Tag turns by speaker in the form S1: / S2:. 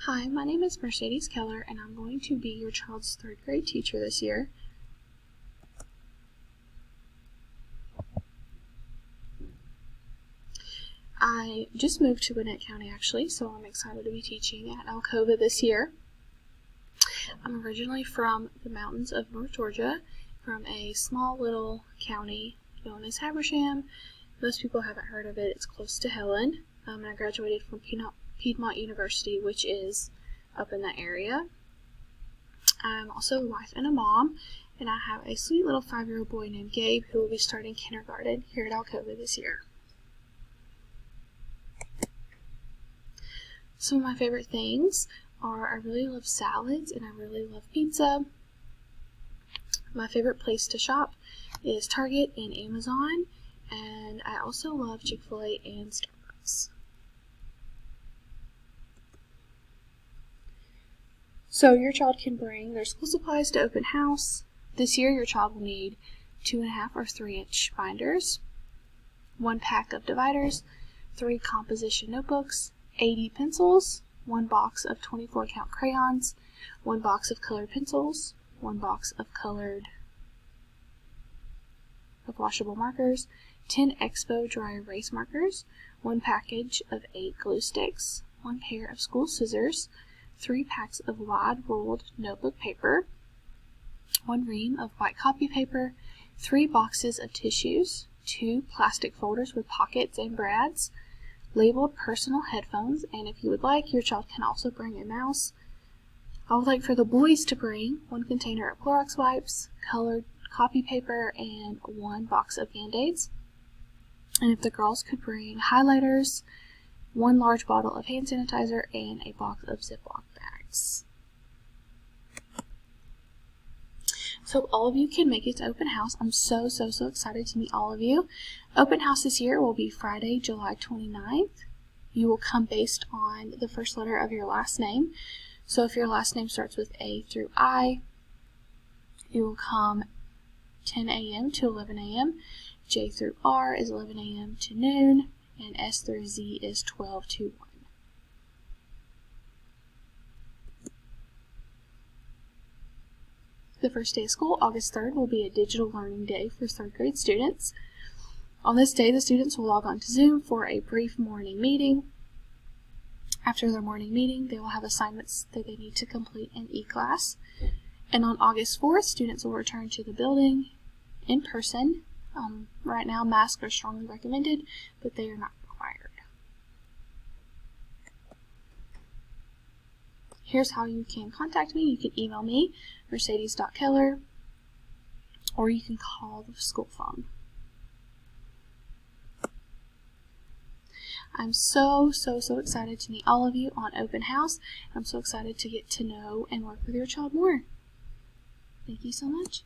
S1: Hi, my name is Mercedes Keller, and I'm going to be your child's third grade teacher this year. I just moved to Gwinnett County actually, so I'm excited to be teaching at Alcova this year. I'm originally from the mountains of North Georgia, from a small little county known as Habersham. Most people haven't heard of it. It's close to Helen, and I graduated from Piedmont University, which is up in that area. I'm also a wife and a mom, and I have a sweet little 5-year-old boy named Gabe who will be starting kindergarten here at Alcova this year. Some of my favorite things are I really love salads and I really love pizza. My favorite place to shop is Target and Amazon, and I also love Chick-fil-A and Starbucks. So your child can bring their school supplies to open house. This year your child will need 2.5 or 3-inch binders, 1 pack of dividers, 3 composition notebooks, 80 pencils, 1 box of 24-count crayons, 1 box of colored pencils, 1 box of washable markers, 10 Expo dry erase markers, 1 package of 8 glue sticks, 1 pair of school scissors, 3 packs of wide-ruled notebook paper, 1 ream of white copy paper, 3 boxes of tissues, 2 plastic folders with pockets and brads, labeled personal headphones, and if you would like, your child can also bring a mouse. I would like for the boys to bring 1 container of Clorox wipes, colored copy paper, and 1 box of Band-Aids. And if the girls could bring highlighters, 1 large bottle of hand sanitizer, and a box of Ziploc bags. So all of you can make it to open house. I'm so excited to meet all of you. Open house this year will be Friday, July 29th. You will come based on the first letter of your last name. So if your last name starts with A through I, you will come 10 a.m. to 11 a.m. J through R is 11 a.m. to noon, and S through Z is 12 to 1. The first day of school, August 3rd, will be a digital learning day for 3rd grade students. On this day, the students will log on to Zoom for a brief morning meeting. After their morning meeting, they will have assignments that they need to complete in eClass. And on August 4th, students will return to the building in person. Right now, masks are strongly recommended, but they are not required. Here's how you can contact me. You can email me, mercedes.keller, or you can call the school phone. I'm so excited to meet all of you on open house. I'm so excited to get to know and work with your child more. Thank you so much.